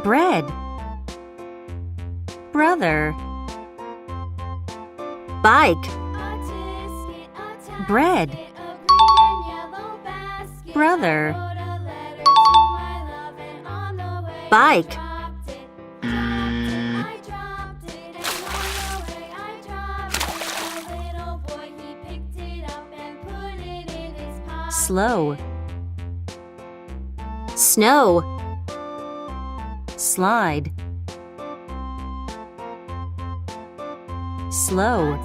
bread, brother, bike, bread, brother, bike, slow, snow, slide, slow,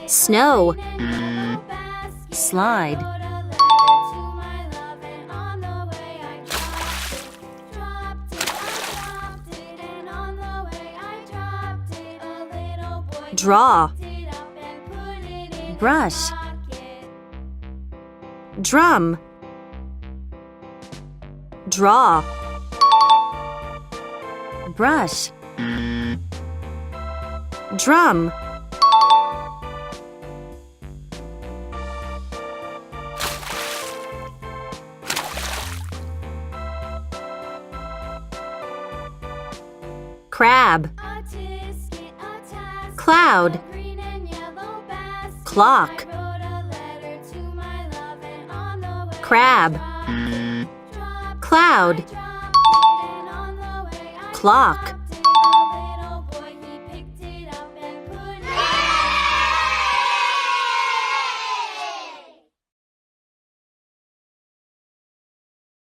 snow, slide, draw, brush, drum, draw, brush, drum, crab, cloud, clock, crab, cloud, clock.